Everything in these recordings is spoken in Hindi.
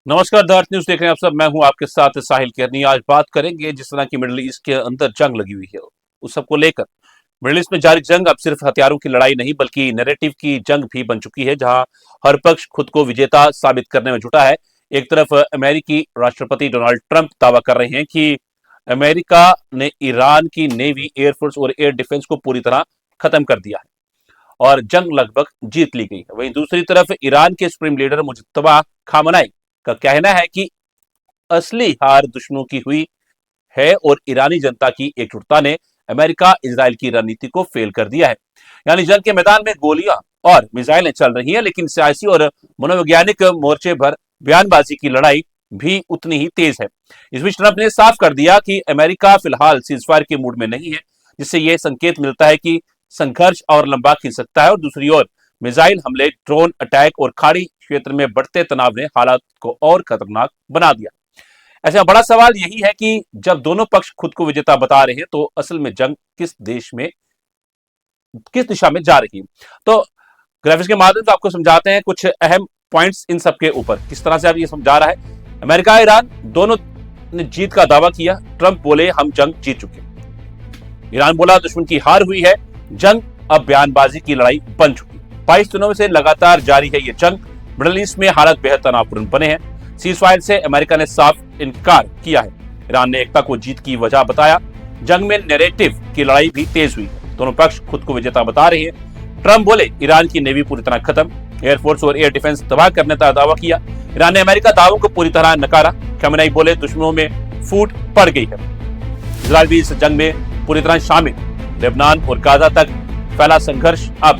नमस्कार दर्द न्यूज देख रहे हैं आप सब। मैं हूं आपके साथ साहिल केरनी। आज बात करेंगे जिस तरह की मिडिल ईस्ट के अंदर जंग लगी हुई है उस सबको लेकर। मिडिल ईस्ट में जारी जंग अब सिर्फ हथियारों की लड़ाई नहीं बल्कि नैरेटिव की जंग भी बन चुकी है, जहां हर पक्ष खुद को विजेता साबित करने में जुटा है। एक तरफ अमेरिकी राष्ट्रपति डोनाल्ड ट्रंप दावा कर रहे हैं कि अमेरिका ने ईरान की नेवी, एयरफोर्स और एयर डिफेंस को पूरी तरह खत्म कर दिया है और जंग लगभग जीत ली गई है। वहीं दूसरी तरफ ईरान के सुप्रीम लीडर मुज्तबा खामनाई का कहना है कि असली हार दुश्मनों की हुई है और ईरानी जनता की एकजुटता ने अमेरिका इजराइल की रणनीति को फेल कर दिया है। यानी जंग के मैदान में गोलियां और मिसाइलें चल रही हैं, लेकिन सियासी और मनोवैज्ञानिक मोर्चे पर बयानबाजी की लड़ाई भी उतनी ही तेज है। इस बीच ट्रंप ने साफ कर दिया कि अमेरिका फिलहाल सीजफायर के मूड में नहीं है, जिससे यह संकेत मिलता है कि संघर्ष और लंबा खिंच सकता है। और दूसरी ओर मिसाइल हमले, ड्रोन अटैक और खाड़ी क्षेत्र में बढ़ते तनाव ने हालात को और खतरनाक बना दिया। ऐसा बड़ा सवाल यही है कि जब दोनों पक्ष खुद को विजेता बता रहे हैं तो असल में जंग किस दिशा में जा रही है। तो ग्राफिक्स के माध्यम से आपको समझाते हैं कुछ अहम पॉइंट्स इन सब के ऊपर, किस तरह से अब ये समझा रहा है। अमेरिका ईरान दोनों ने जीत का दावा किया। ट्रंप बोले हम जंग जीत चुके। ईरान बोला दुश्मन की हार हुई है, जंग अब बयानबाजी की लड़ाई बन चुकी। 22 दिनों से लगातार जारी है ये जंग। मिडिल ईस्ट में हालात बेहद तनावपूर्ण बने हैं। सीजफायर से अमेरिका ने साफ इनकार किया है। ईरान ने एकता को जीत की वजह बताया। जंग में नैरेटिव की लड़ाई भी तेज हुई है। दोनों पक्ष खुद को विजेता बता रहे हैं। ट्रंप बोले ईरान की नेवी पूरी तरह खत्म, एयरफोर्स और एयर डिफेंस तबाह करने का दावा किया। ईरान ने अमेरिका दावों को पूरी तरह नकारा। खमेनेई बोले दुश्मनों में फूट पड़ गई है। इजराइल भी इस जंग में पूरी तरह शामिल। लेबनान और गाजा तक फैला संघर्ष। अब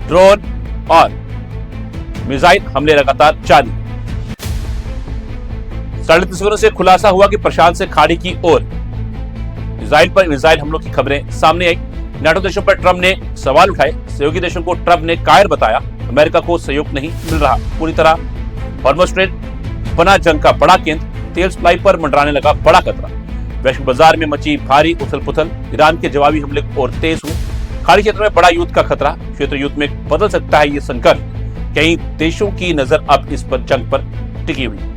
ड्रोन और मिसाइल हमले लगातार जारी। साढ़े तस्वीरों से खुलासा हुआ कि प्रशांत से खाड़ी की ओर इजराइल पर मिसाइल हमलों की खबरें सामने आई। नाटो देशों पर ट्रंप ने सवाल उठाए। सहयोगी देशों को ट्रंप ने कायर बताया। अमेरिका को सहयोग नहीं मिल रहा। पूरी तरह हॉर्मुज़ स्ट्रेट बना जंग का बड़ा केंद्र। तेल सप्लाई पर मंडराने लगा बड़ा खतरा। वैश्विक बाजार में मची भारी उथल पुथल। ईरान के जवाबी हमले और तेज हुए। खाड़ी क्षेत्र में बड़ा युद्ध का खतरा। क्षेत्र युद्ध में बदल सकता है ये संकट। कई देशों की नजर अब इस पर जंग पर टिकी हुई।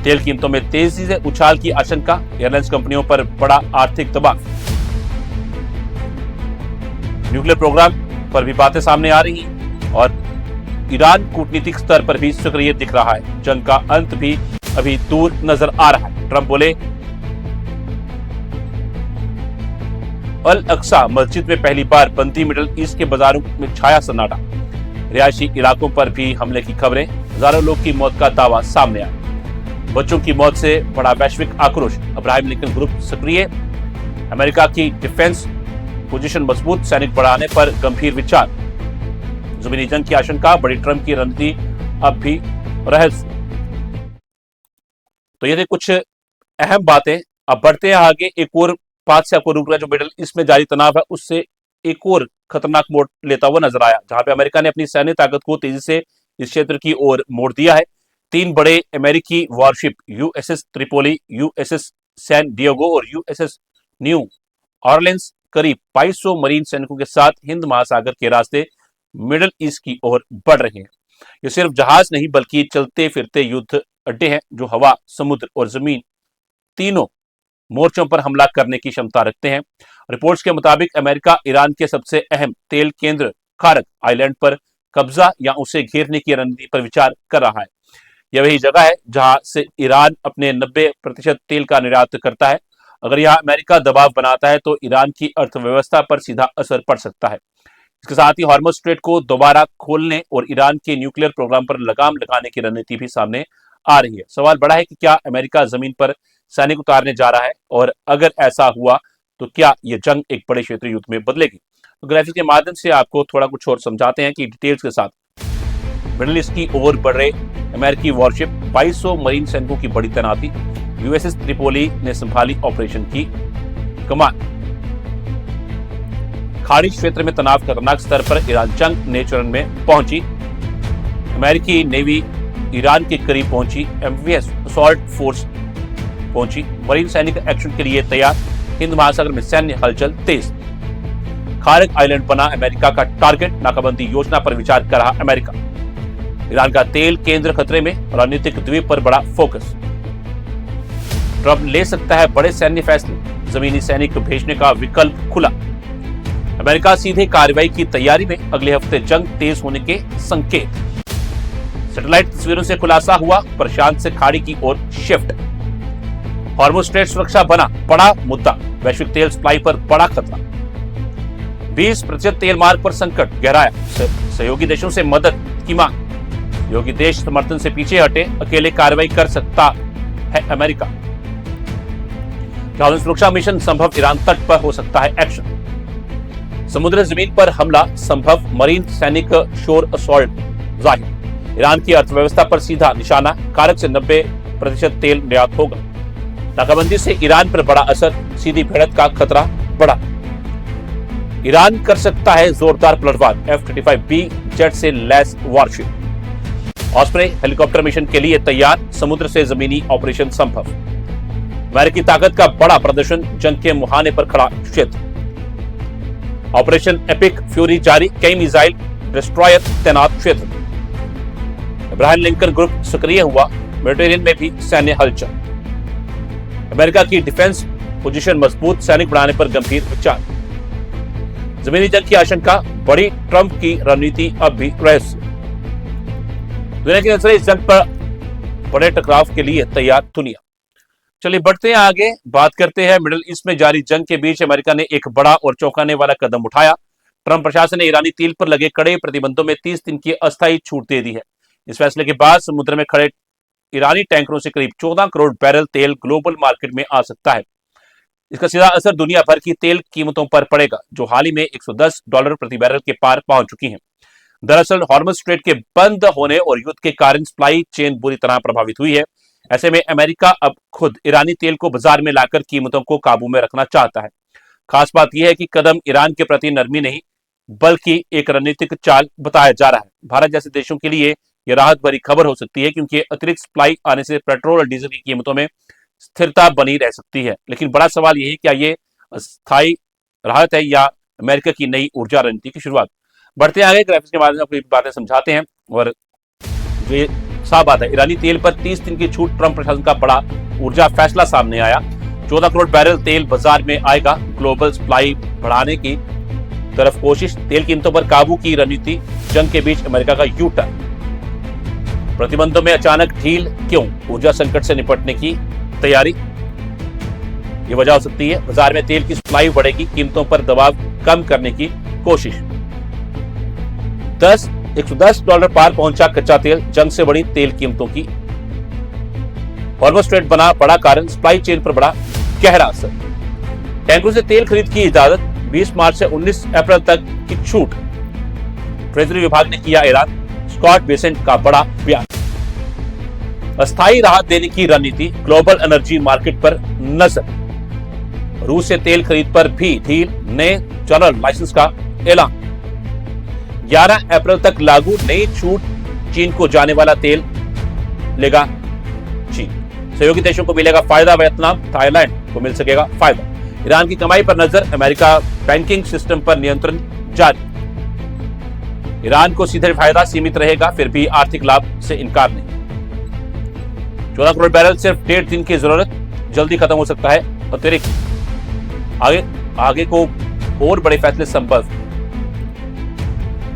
तेल कीमतों में तेजी से उछाल की आशंका। एयरलाइंस कंपनियों पर बड़ा आर्थिक दबाव। न्यूक्लियर प्रोग्राम पर भी बातें सामने आ रही हैं और ईरान कूटनीतिक स्तर पर भी सक्रिय दिख रहा है। जंग का अंत भी अभी दूर नजर आ रहा है। ट्रंप बोले अल अक्सा मस्जिद में पहली बार बंदी। मिडिल ईस्ट के बाजारों में छाया सन्नाटा। रिहायशी इलाकों पर भी हमले की खबरें। हजारों लोग की मौत का दावा सामने आया। बच्चों की मौत से बड़ा वैश्विक आक्रोश। अब्राहम लिंकन ग्रुप सक्रिय। अमेरिका की डिफेंस पोजीशन मजबूत। सैनिक बढ़ाने पर गंभीर विचार। जमीनी जंग की आशंका। बड़ी ट्रंप की रणनीति अब भी रहस्य। तो ये थे कुछ अहम बातें। अब बढ़ते हैं आगे। एक और बात से आपको रोक रहा है, जो मिडिल ईस्ट में जारी तनाव है उससे एक और खतरनाक मोड़ लेता हुआ नजर आया, जहां पे अमेरिका ने अपनी सैन्य ताकत को तेजी से इस क्षेत्र की ओर मोड़ दिया है। 3 बड़े अमेरिकी warship USS Tripoli, USS San Diego और यूएसएस न्यू ऑरलिंस करीब 2200 मरीन सैनिकों के साथ हिंद महासागर के रास्ते मिडिल ईस्ट की ओर बढ़ रहे हैं। ये सिर्फ जहाज नहीं बल्कि चलते फिरते युद्ध अड्डे हैं, जो हवा, समुद्र और जमीन तीनों मोर्चों पर हमला करने की क्षमता रखते हैं। रिपोर्ट्स के मुताबिक अमेरिका ईरान के सबसे अहम तेल केंद्र खारक आइलैंड पर कब्जा या उसे घेरने की रणनीति पर विचार कर रहा है। यह वही जगह है जहां से ईरान अपने 90% तेल का निर्यात करता है। अगर यहां अमेरिका दबाव बनाता है तो ईरान की अर्थव्यवस्था पर सीधा असर पड़ सकता है। इसके साथ ही हॉर्मुज़ स्ट्रेट को दोबारा खोलने और ईरान के न्यूक्लियर प्रोग्राम पर लगाम लगाने की रणनीति भी सामने आ रही है। सवाल बड़ा है कि क्या अमेरिका जमीन पर सैनिक उतारने जा रहा है, और अगर ऐसा हुआ तो क्या यह जंग एक बड़े क्षेत्र युद्ध में बदलेगी। तो ग्राफिक्स के माध्यम से आपको थोड़ा कुछ और समझाते हैं कि डिटेल्स के साथ। मिडिल ईस्ट की ओर बढ़ रहे अमेरिकी वॉरशिप, 2200 मरीन सैनिकों की बड़ी तैनाती। यूएसएस त्रिपोली ने संभाली ऑपरेशन की कमान। खाड़ी क्षेत्र में तनाव खतरनाक स्तर पर। ईरान जंग ने चरण में पहुंची। अमेरिकी नेवी ईरान के करीब पहुंची। एमवीएस असॉल्ट फोर्स पहुंची। मरीन सैनिक एक्शन के लिए तैयार। हिंद महासागर में सैन्य हलचल तेज। खारक आइलैंड बना अमेरिका का टारगेट। नाकाबंदी योजना पर विचार कर रहा अमेरिका। ईरान का तेल केंद्र खतरे में, रणनीतिक द्वीप पर बड़ा फोकस। ट्रंप ले सकता है बड़े सैन्य फैसले, जमीनी सैनिक भेजने का विकल्प खुला। अमेरिका सीधे कार्रवाई की तैयारी में, अगले हफ्ते जंग तेज होने के संकेत। सैटेलाइट तस्वीरों से खुलासा हुआ, प्रशांत से खाड़ी की ओर शिफ्ट। हॉर्मुज़ स्ट्रेट सुरक्षा बना बड़ा मुद्दा, वैश्विक तेल सप्लाई पर बड़ा खतरा। 20% तेल मार्ग पर संकट गहराया, सहयोगी देशों से मदद की मांग। सहयोगी देश समर्थन से पीछे हटे, अकेले कार्रवाई कर सकता है अमेरिका। हॉर्मुज़ सुरक्षा मिशन संभव, ईरान तट पर हो सकता है एक्शन। समुद्र जमीन पर हमला संभव, मरीन सैनिक शोर असॉल्ट जाहिर। ईरान की अर्थव्यवस्था पर सीधा निशाना, कारक से 90% तेल निर्यात होगा। नाकाबंदी से ईरान पर बड़ा असर, सीधी भिड़ंत का खतरा बढ़ा। ईरान कर सकता है जोरदार पलटवार, F-35B जेट से lace worship. Osprey helicopter mission के लिए तैयार, समुद्र से जमीनी ऑपरेशन संभव। अमेरिकी ताकत का बड़ा प्रदर्शन, जंग के मुहाने पर खड़ा क्षेत्र। ऑपरेशन एपिक फ्यूरी जारी, कई मिसाइल डिस्ट्रॉयर तैनात क्षेत्र में। अब्राहम लिंकन ग्रुप सक्रिय हुआ, मेडिटेरियन में भी सैन्य हलचल। अमेरिका की डिफेंस पोजीशन मजबूत, सैनिक बढ़ाने पर गंभीर विचार। जमीनी जंग की आशंका बड़ी, ट्रंप की रणनीति अब भी रहस्य। दुनिया की नजरें इस जंग पर बड़े टकराव के लिए तैयार दुनिया। चलिए बढ़ते हैं आगे, बात करते हैं मिडिल ईस्ट में जारी जंग के बीच अमेरिका ने एक बड़ा और चौंकाने वाला कदम उठाया। ट्रंप प्रशासन ने ईरानी तेल पर लगे कड़े प्रतिबंधों में 30 दिन की अस्थायी छूट दे दी है। इस फैसले के बाद समुद्र में खड़े ईरानी टैंकरों से करीब 14 करोड़ बैरल तेल ग्लोबल मार्केट में आ सकता है। इसका सीधा असर दुनिया भर की तेल कीमतों पर पड़ेगा, जो हाल ही में $110 प्रति बैरल के पार पहुंच चुकी हैं। दरअसल हॉर्मुज़ स्ट्रेट के बंद होने और युद्ध के कारण सप्लाई चेन बुरी तरह प्रभावित हुई है। ऐसे में अमेरिका अब खुद ईरानी तेल को बाजार में लाकर कीमतों को काबू में रखना चाहता है। खास बात यह है कि कदम ईरान के प्रति नरमी नहीं, बल्कि एक रणनीतिक चाल बताया जा रहा है। भारत जैसे देशों के लिए यह राहत भरी खबर हो सकती है, क्योंकि अतिरिक्त सप्लाई आने से पेट्रोल और डीजल की कीमतों में स्थिरता बनी रह सकती है। लेकिन बड़ा सवाल यह है, क्या ये अस्थायी राहत है या अमेरिका की नई ऊर्जा रणनीति की शुरुआत। बढ़ते आगे, ग्राफिक्स के माध्यम से आपको बातें समझाते हैं। और जो ये साफ बात है, ईरानी तेल पर 30 दिन की छूट, ट्रंप प्रशासन का बड़ा ऊर्जा फैसला सामने आया। 14 करोड़ बैरल तेल बाजार में आएगा, ग्लोबल सप्लाई बढ़ाने की तरफ कोशिश। तेल कीमतों पर काबू की रणनीति, जंग के बीच अमेरिका का यू टर्न। प्रतिबंधों में अचानक ढील क्यों, ऊर्जा संकट से निपटने की तैयारी ये वजह हो सकती है। बाजार में तेल की सप्लाई बढ़ेगी, कीमतों पर दबाव कम करने की कोशिश। $110 पार पहुंचा कच्चा तेल, जंग से बढ़ी तेल कीमतों की। हॉर्मुज़ स्ट्रेट बना बड़ा कारण, सप्लाई चेन पर बड़ा गहरा असर। टैंकरों से तेल खरीद की इजाजत, 20 मार्च से 19 अप्रैल तक की छूट। ट्रेजरी विभाग ने किया ऐलान, स्कॉट बेसेंट का बड़ा बयान। अस्थायी राहत देने की रणनीति, ग्लोबल एनर्जी मार्केट पर नजर। रूस से तेल खरीद पर भी ढील, नए जनरल लाइसेंस का ऐलान। 11 अप्रैल तक लागू नई छूट, चीन को जाने वाला तेल लेगा चीन। सहयोगी देशों को मिलेगा फायदा, वियतनाम थाईलैंड को मिल सकेगा फायदा। ईरान की कमाई पर नजर, अमेरिका बैंकिंग सिस्टम पर नियंत्रण जारी। ईरान को सीधे फायदा सीमित रहेगा, फिर भी आर्थिक लाभ से इनकार नहीं। 14 करोड़ बैरल सिर्फ 1.5 दिन की जरूरत, जल्दी खत्म हो सकता है अतिरिक्त। आगे को और बड़े फैसले संभव,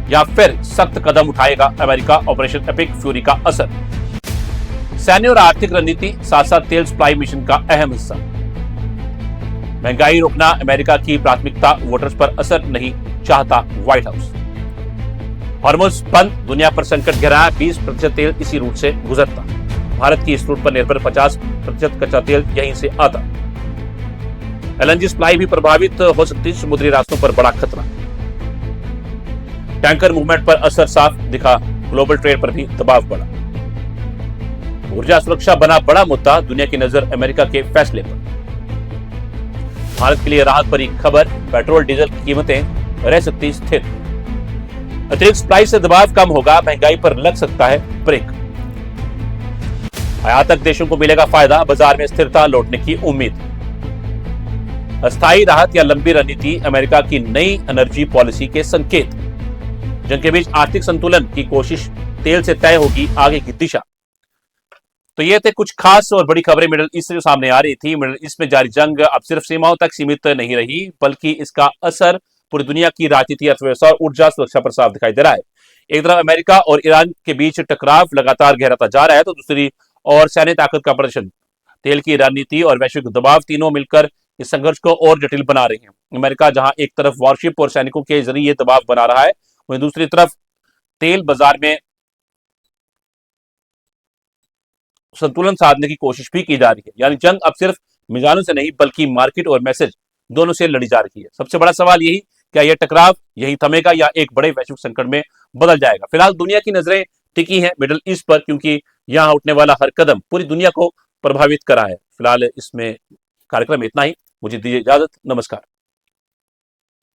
या फिर सख्त कदम उठाएगा अमेरिका। ऑपरेशन एपिक फ्यूरी का असर, सैन्य और आर्थिक रणनीति, साथ साथ तेल सप्लाई मिशन का अहम हिस्सा। महंगाई रोकना अमेरिका की प्राथमिकता, वोटर्स पर असर नहीं चाहता व्हाइट हाउस। हॉर्मुज़ बंद, दुनिया पर संकट गहरा, 20% तेल इसी रूट से गुजरता। भारत की इस रूट पर निर्भर 50% कच्चा तेल यहीं से आता। एलएनजी सप्लाई भी प्रभावित हो सकती है, समुद्री रास्तों पर बड़ा खतरा। टैंकर मूवमेंट पर असर साफ दिखा, ग्लोबल ट्रेड पर भी दबाव बढ़ा। ऊर्जा सुरक्षा बना बड़ा मुद्दा, दुनिया की नजर अमेरिका के फैसले पर। भारत के लिए राहत भरी खबर, पेट्रोल डीजल की कीमतें रह सकती स्थिर। अतिरिक्त सप्लाई से दबाव कम होगा, महंगाई पर लग सकता है ब्रेक। आयातक देशों को मिलेगा फायदा, बाजार में स्थिरता लौटने की उम्मीद। अस्थायी राहत या लंबी रणनीति, अमेरिका की नई एनर्जी पॉलिसी के संकेत। जंग के बीच आर्थिक संतुलन की कोशिश, तेल से तय होगी आगे की दिशा। तो ये थे कुछ खास और बड़ी खबरें मिडिल ईस्ट से जो सामने आ रही थी। मिडिल ईस्ट में जारी जंग अब सिर्फ सीमाओं तक सीमित नहीं रही, बल्कि इसका असर पूरी दुनिया की राजनीति, अर्थव्यवस्था और ऊर्जा सुरक्षा पर साफ दिखाई दे रहा है। एक तरफ अमेरिका और ईरान के बीच टकराव लगातार गहराता जा रहा है, तो दूसरी ओर सैन्य ताकत का प्रदर्शन, तेल की रणनीति और वैश्विक दबाव तीनों मिलकर इस संघर्ष को और जटिल बना रहे हैं। अमेरिका जहां एक तरफ वॉरशिप और सैनिकों के जरिए दबाव बना रहा है, वहीं दूसरी तरफ तेल बाजार में संतुलन साधने की कोशिश भी की जा रही है। यानी जंग अब सिर्फ मिजानों से नहीं, बल्कि मार्केट और मैसेज दोनों से लड़ी जा रही है। सबसे बड़ा सवाल यही, क्या यह टकराव यही थमेगा या एक बड़े वैश्विक संकट में बदल जाएगा? फिलहाल दुनिया की नजरें टिकी हैं मिडिल ईस्ट पर, क्योंकि यहां उठने वाला हर कदम पूरी दुनिया को प्रभावित करा है। फिलहाल इसमें कार्यक्रम में इतना ही। मुझे दीजिए इजाजत। नमस्कार।